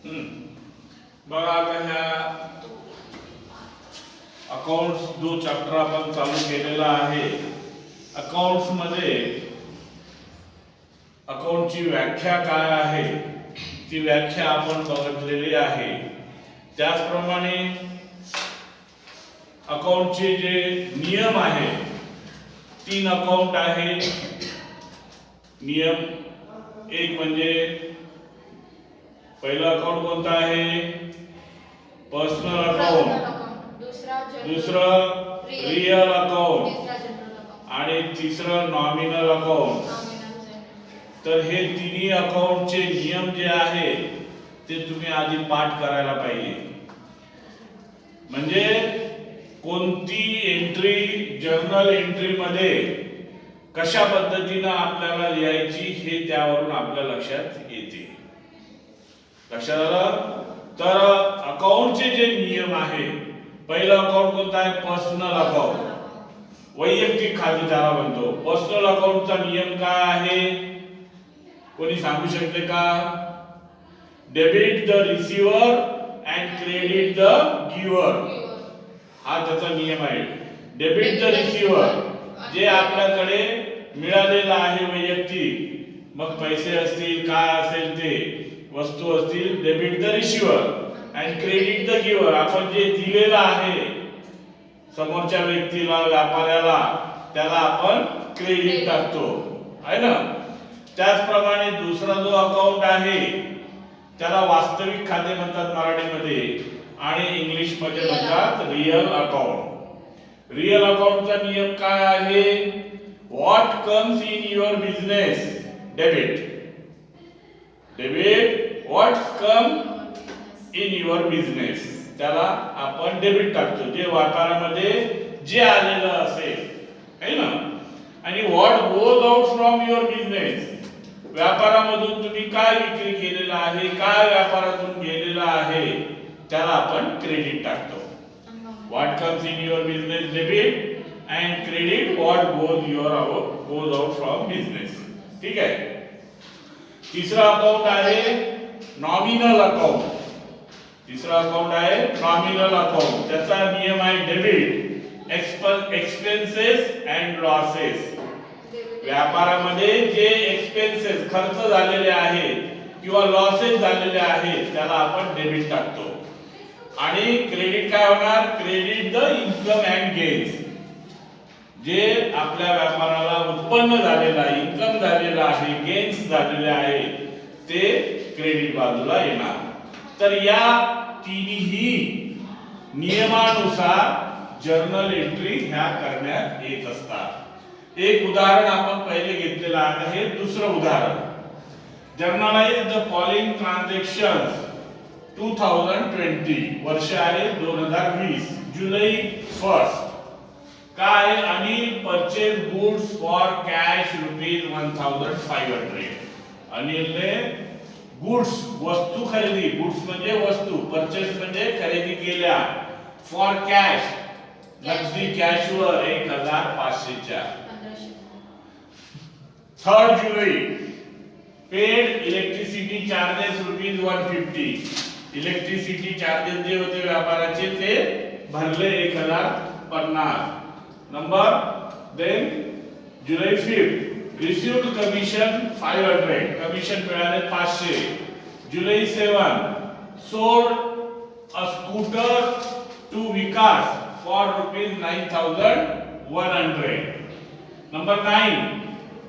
बघा आता ह्या अकाउंट्स जो चॅप्टर आपण चालू केलेला आहे, अकाउंट्स मध्ये अकाउंटची व्याख्या काय आहे ती व्याख्या आपण बघितलेली आहे. त्याचप्रमाणे अकाउंटचे जे नियम आहे, 3 अकाउंट आहे नियम. एक म्हणजे पहिलं अकाउंट कोणतं आहे? Personal account. दुसरं रियल अकाउंट आणि तिसरं नॉमिनल अकाउंट. तर हे तिन्ही अकाउंटचे नियम जे आहे ते तुम्ही आधी पाठ करायला पाहिजे. म्हणजे कोणती एंट्री जर्नल एंट्री मध्ये कशा पद्धतीने आपल्याला लिहायची हे त्यावरून आपल्या लक्षात येते. लक्षात आलं? तर अकाउंटचे जे नियम आहे, पहिलं अकाउंट कोणतं आहे? Personal account. वैयक्तिक खाते त्याला म्हणतो. पर्सनल अकाउंटचा नियम काय आहे कोणी सांगू शकते का? Debit the receiver and credit the giver, हा त्याचा नियम आहे. डेबिट द रिसिव्हर, जे आपल्याकडे मिळालेलं आहे वैयक्तिक, मग पैसे असतील काय असेल ते वस्तू असतील, debit the receiver. And credit the giver, आपण जे दिलेलं आहे समोरच्या व्यक्तीला, व्यापाऱ्याला, त्याला आपण क्रेडिट टाकतो आहे ना. त्याचप्रमाणे दुसरा जो अकाउंट आहे त्याला वास्तविक खाते म्हणतात मराठीमध्ये आणि इंग्लिश मध्ये म्हणतात रियल अकाउंट. रियल अकाउंटचा नियम काय आहे? What comes in your business, debit. Debit what come in your business, त्याला आपण डेबिट टाकतो, जे व्यापारामध्ये जे आलेलं असेल है ना. आणि what goes out from your business, व्यापारामधून तुम्ही काय विक्री केलेला आहे, काय व्यापारातून गेलेला आहे, त्याला आपण क्रेडिट टाकतो. What comes in your business debit and credit what goes out from business. ठीक आहे. तिसरा अकाउंट आहे नॉमिनल अकाउंट. तिसरा अकाउंट आहे नॉमिनल अकाउंट. त्याचा नियम आहे डेबिट एक्सपेन्सेस अँड लॉसेस. व्यापारामध्ये जे एक्सपेन्सेस खर्च झालेले आहेत किंवा लॉसेस झालेले आहेत त्याला आपण डेबिट टाकतो. आणि क्रेडिट काय होणार? Credit the income and gains, जे आपल्या व्यापाराला उत्पन्न झालेलं आहे, इन्कम झालेलं आहे, गेन्स झालेले आहे, ते क्रेडिट बाजूला येणार. तर या तिन्ही नियमानुसार जर्नल एंट्री ह्या करण्यात येत असतात. एक उदाहरण आपण पहिले घेतलेलं आहे. हे दुसरं उदाहरण. जर्नलाइज द फॉलोइंग ट्रान्झॅक्शन्स 2020, वर्ष आहे 2020, जुलै 1. काय? Anil purchase goods for cash ₹1500. अनिलने गुड्स वस्तू खरेदी, गुड्स म्हणजे वस्तू, परचेज म्हणजे खरेदी केल्या, फॉर कॅश नगदी कॅशवर 1500च्या. 3 जुलै paid electricity charges ₹150. Electricity charges जे होते व्यापाराचे ते भरले 1050. नंबर देन जुलै 5 रिसीव्ड कमिशन 500, कमिशन मिळाले 500. जुलै 7 sold a scooter to Vikas for ₹9100. Number 9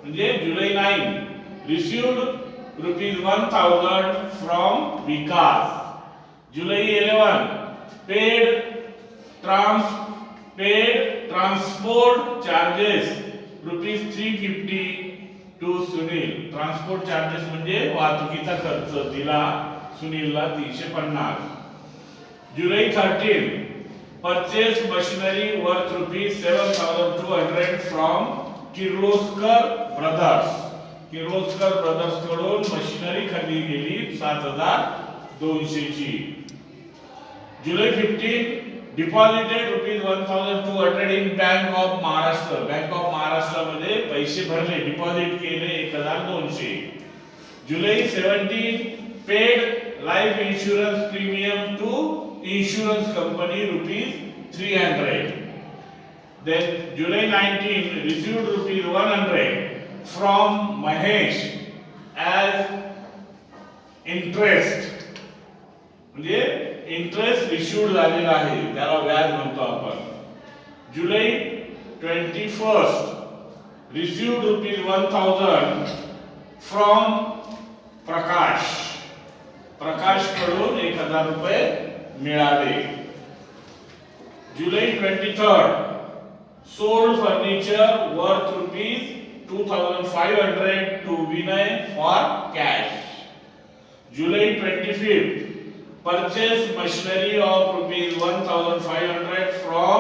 म्हणजे जुलै 9 रिसीव्ड ₹1000 फ्रॉम विकास. जुलै 11 paid transport charges ₹350 to Sunil. Transport charges म्हणजे वाहतुकीचा खर्च दिला सुनीलला 350. जुलै 13 purchase machinery worth ₹7200 from Kirloskar brothers. Kirloskar brothers कडून मशिनरी खरेदी केली 7200 ची. जुलै 15 deposited ₹1200 in bank of Maharashtra. Bank of Maharashtra मध्ये पैसे भरले, डिपॉझिट केले 1200. जुलै 17 paid life insurance premium to insurance company rupees 300. Then July 19 received rupees 100 from Mahesh as interest. म्हणजे इंटरेस्ट रिसीव्ड झालेला आहे त्याला व्याज म्हणतो आपण. जुलै 21 received rupees 1000 from प्रकाश. प्रकाश कडून 1000 रुपये मिळाले. जुलै 23 sold furniture worth rupees 2500 to Vinay for cash. July 25 purchase machinery of rupees 1500 from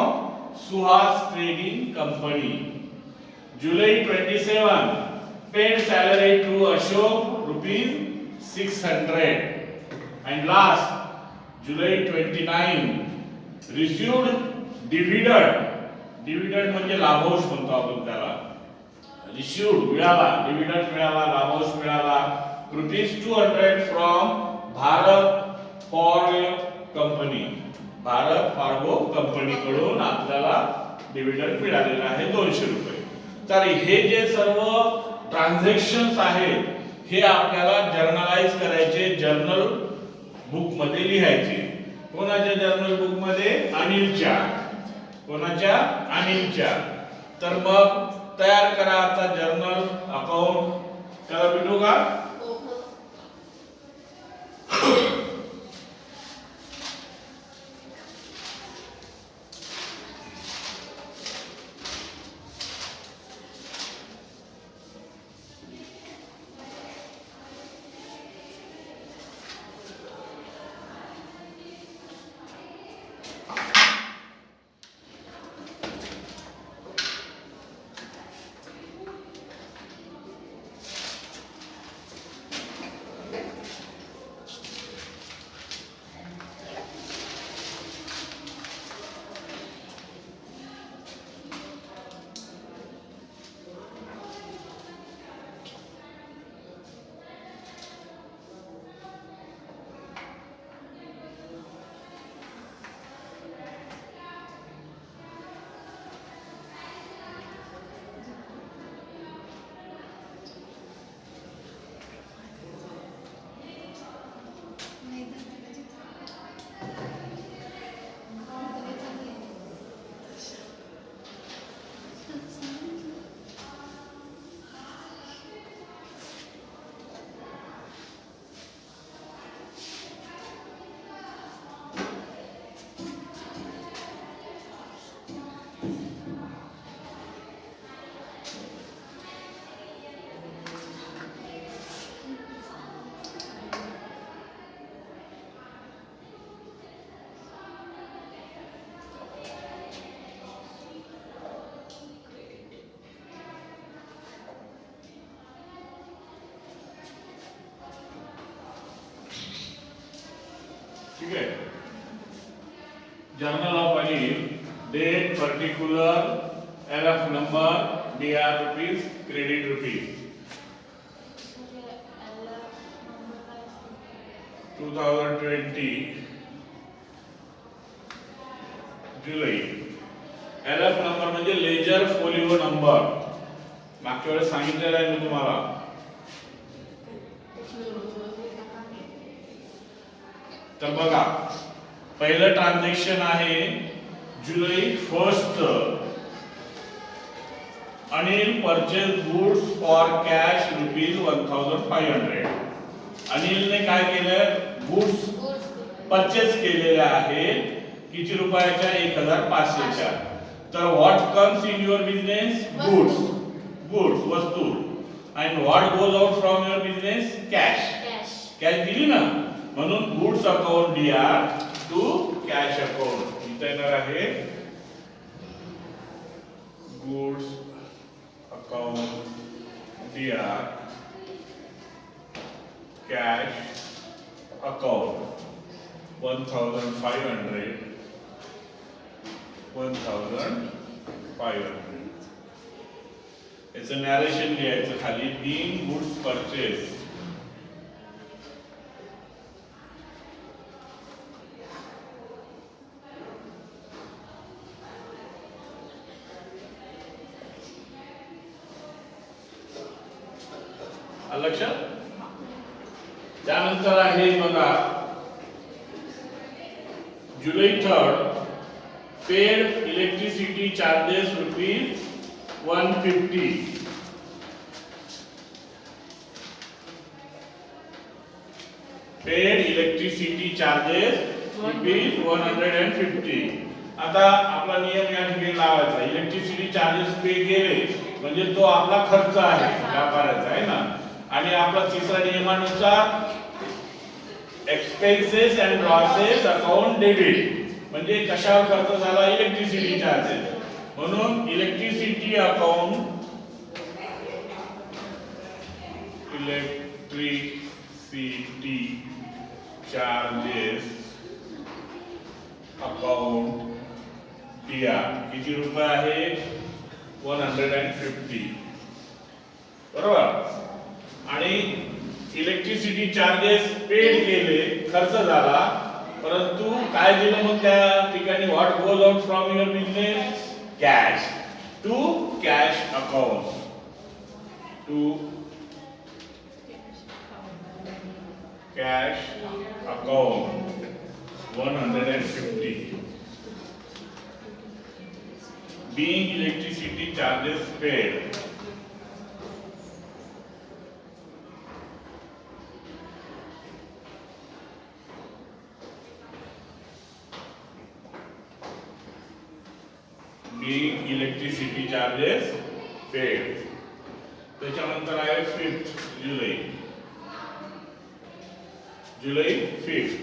Suhas Trading Company. July 27 paid salary to Ashok rupees 600. And last July 29 received dividend. Dividend म्हणजे लाभांश म्हणतो आपण त्याला. Received मिळाला, dividend मिळाला, लाभांश मिळाला rupees 200 from Bharat Forge company. Bharat Forge company कडून आपल्याला डिव्हिडंड मिळालेला आहे 200 रुपये. तर हे जे सर्व ट्रान्झॅक्शन्स आहेत हे आपल्याला जर्नलाइज करायचे, जर्नल बुक मध्ये लिहायचे. कोणाच्या जर्नल बुक मध्ये? अनिलच्या. कोणाच्या? अनिलच्या. तर मग तयार करा आता जर्नल अकाउंट. त्याला भेटू का? ठीक है. Journal of Anil, date, particular, LF number, DR rupees, credit rupees. 2020 जुलै. LF नंबर म्हणजे लेजर फोलिओ नंबर. मागच्या वेळेस सांगितलेलं आहे मी तुम्हाला. तर बघा पहिलं ट्रान्झॅक्शन आहे जुलै 1 Anil purchase goods for cash rupees 1500. अनिलने काय केलं? गुड्स परचेज केलेले आहेत किती रुपयाच्या? 1500च्या. तर what comes in your business? Goods. Goods वस्तू. And what goes out from your business? Cash. Cash दिली ना, म्हणून goods account DR to cash account. इथे येणार आहे goods account DR cash account 1500. याचं नॅरेशन लिहायचं खाली. बीइंग गुड्स परचेस लक्षात. त्यानंतर आहे बघा जुलै 3rd paid electricity charges ₹150. Paid electricity charges ₹150. आता आपला नियम या ठिकाणी लावायचा. इलेक्ट्रिसिटी चार्जेस पे केले म्हणजे तो आपला खर्च आहे व्यापाराचा आहे ना. आणि आपला तिसरा नियमानुसार expenses and losses account debit म्हणजे कशावर खर्च झाला इलेक्ट्रिसिटी चार्जेस. म्हणून इलेक्ट्रिसिटी अकाउंट चार्जेस अकाउंट किती रुपये आहे 150 बरोबर. आणि इलेक्ट्रिसिटी चार्जेस पेड केले खर्च झाला परंतु काय दिलं मग त्या ठिकाणी what goes out from your business cash to cash account to cash account 150 being electricity charges paid being electricity charges paid. त्याच्यानंतर आहे 5th जुलै 5th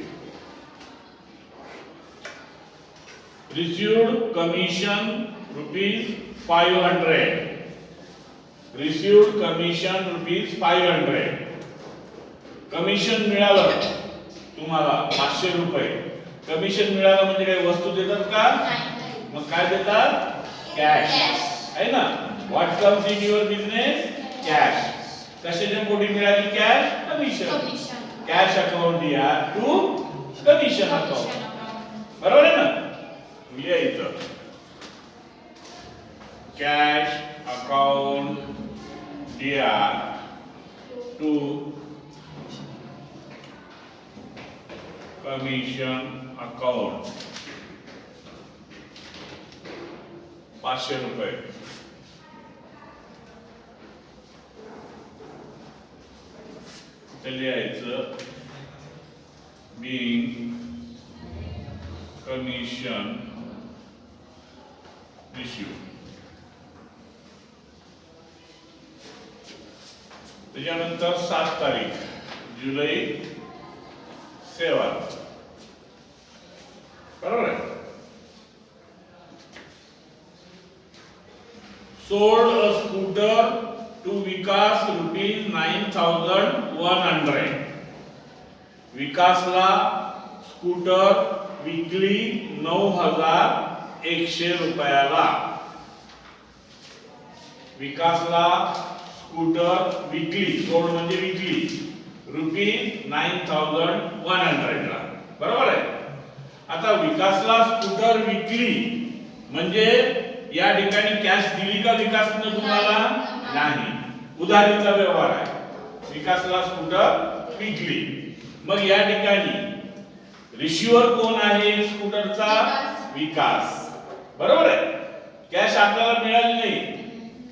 received commission ₹500. received commission ₹500. Commission मिळालं तुम्हाला ₹500. कमिशन मिळालं म्हणजे काही वस्तू देतात का मग काय देतात कॅश आहे ना. What comes in your business cash. कशाच्या पोटी मिळाली कॅश कमिशन. कॅश अकाउंट दिया टू कमिशन अकाउंट बरोबर आहे ना. लिहायचं कॅश अकाउंट दिया टू कमिशन अकाउंट ₹500. लिहायचं being commission received. त्याच्यानंतर 7 तारीख जुलै 7 बरोबर आहे. sold a scooter to Vikas ₹9,100. विकासला स्कूटर विकली ₹9,100. विकासला स्कूटर विकली सोल्ड म्हणजे विकली ₹9,100 बरोबर आहे. आता विकासला स्कूटर विकली म्हणजे या ठिकाणी कॅश दिली का विकासने तुम्हाला नाही. उधारीचा व्यवहार आहे. विकासला स्कूटर विकली मग या ठिकाणी रिसिव्हर कोण आहे स्कूटरचा विकास बरोबर आहे. कॅश आपल्याला मिळाली नाही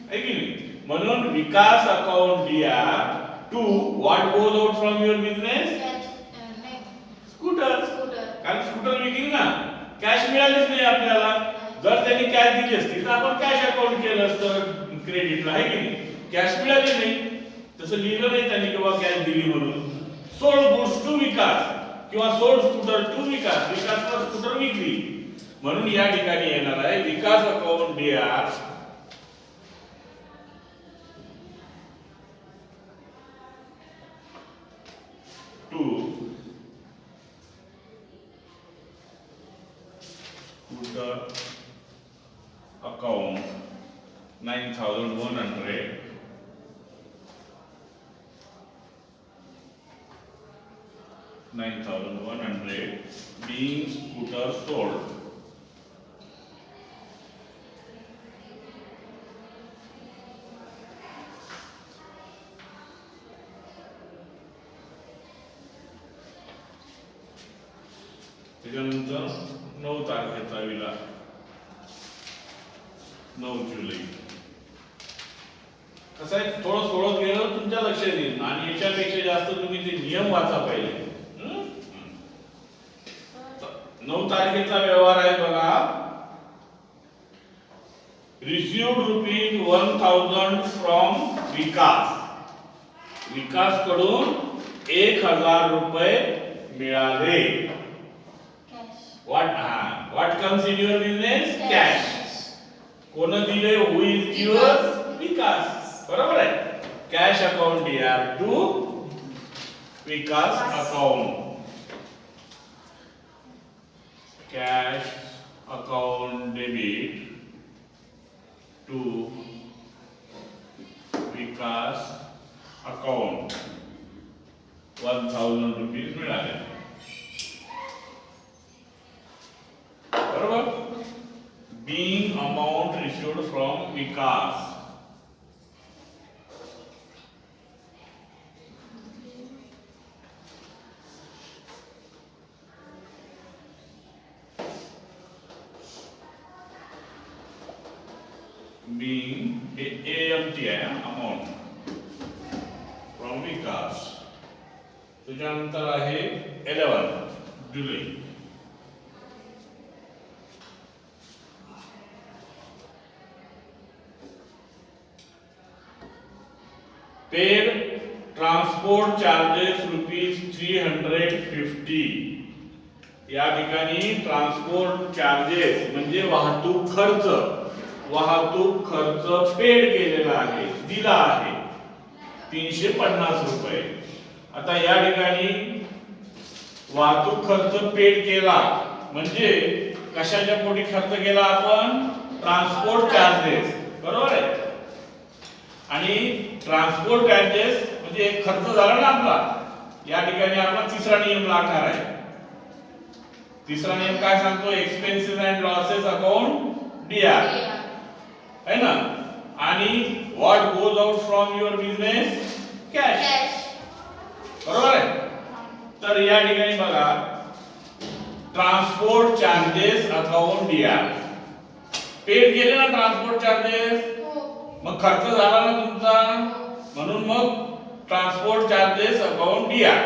आहे की नाही. म्हणून विकास अकाउंट दिया to what goes out from your business scooter. कारण स्कूटर विकली ना कॅश मिळालीच नाही आपल्याला. जर त्यांनी कॅश दिली असती तर आपण कॅश अकाउंट केलं असतं क्रेडिटला आहे की नाही. कॅश मिळाली नाही तसं लिहिलं नाही त्यांनी किंवा कॅश दिली म्हणून. सोल्ड गुड्स टू विकास किंवा सोल्ड स्कूटर टू विकास. विकासला स्कूटर विकली म्हणून या ठिकाणी येणार आहे विकास अकाउंट दिया to scooter account 9,100 being scooter sold. त्याच्यानंतर 9 तारखेचा विलास 9 जुलै. कसं आहे, थोडं थोडं गेलं तुमच्या लक्षात येईल आणि याच्यापेक्षा जास्त तुम्ही ते नियम वाचा पहिले. 9 तारखेचा व्यवहार आहे बघा. रिसिव्ड ₹1000 फ्रॉम विकास. विकास कडून 1000 रुपये मिळाले. What comes in your business? Cash. कोण दिले? Who is giver? विकास. बरोबर आहे. Cash account DR to Vikas account. Cash account debit to Vikas account. 1000 rupees मिळाले. बरोबर. Being amount received from Vikas. Being AMT आहे, अमाउंट फ्रॉम विकास. त्याच्यानंतर आहे 11 जुलै. Paid transport charges ₹350. या ठिकाणी ट्रान्सपोर्ट चार्जेस म्हणजे वाहतूक खर्च पेड केलेला आहे, दिला आहे 350 रुपये. आता या ठिकाणी वाहतूक खर्च पेड केला म्हणजे कशाच्या पोटी खर्च केला आपण? Transport charges. बरोबर आहे. आणि ट्रान्सपोर्ट चार्जेस म्हणजे एक खर्च झाला ना आपला. या ठिकाणी आपला तिसरा नियम लागणार आहे. तिसरा नियम काय सांगतो? Expenses and losses account DR है ना. आणि what goes out from your business? Cash. बरोबर आहे. तर या ठिकाणी बघा, transport charges account DR paid केले ना ट्रान्सपोर्ट चार्जेस. मग खर्च झाला ना तुमचा, म्हणून मग transport charges account DR.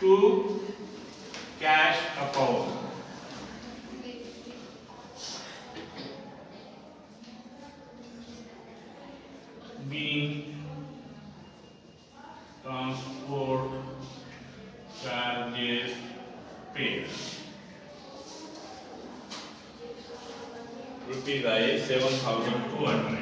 To cash account. Being transport charges paid. Rupees आहे 7200.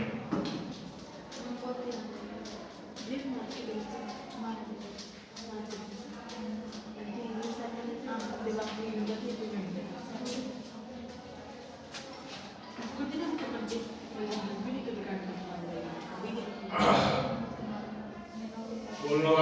बोलो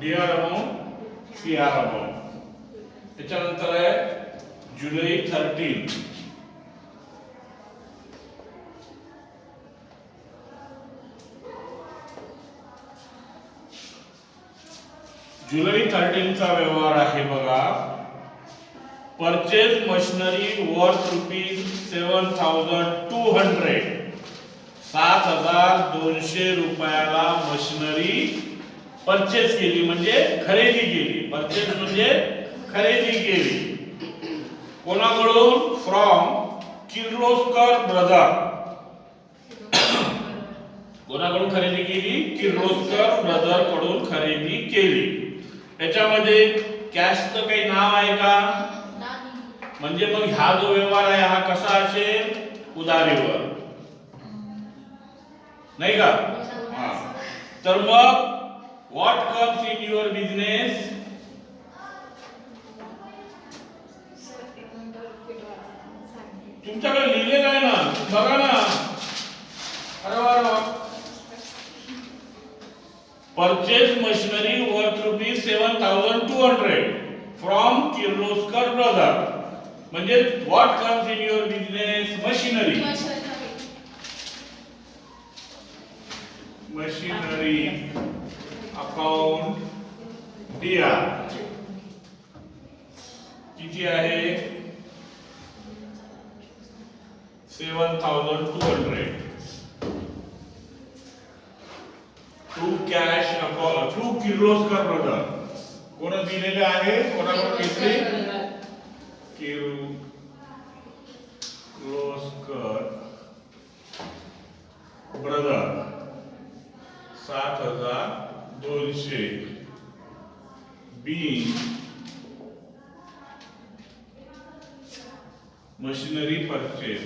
DR अमाउंट, CR अमाउंट. त्याच्यानंतर आहे जुलै 13. जुलै 13 चा व्यवहार आहे बघा. Purchase machinery worth ₹7,200. 7,200 रुपयाला मशिनरी परचेज केली म्हणजे खरेदी केली. परचेज म्हणजे खरेदी केली. कोणाकडून? From Kirloskar brother. कोणाकडून खरेदी केली? किर्लोस्कर ब्रदर कडून खरेदी केली. त्याच्यामध्ये कॅशचं काही नाव आहे का? म्हणजे मग हा जो व्यवहार आहे हा कसा असेल? उधारीवर, नाही का? हा. तर मग what comes in your business? तुमच्याकडे लिहिलेलं आहे ना, बघा ना. अरे वा. Purchase machinery worth ₹7,200 from Kirloskar brother. म्हणजे what comes in your business? Machinery. Machinery account दिया किती आहे? 7,200 to cash account to Kirloskar brother. कोण दिलेले आहे? कोणाकडून घेतले? Kirloskar brother. 7,200 by machinery purchase.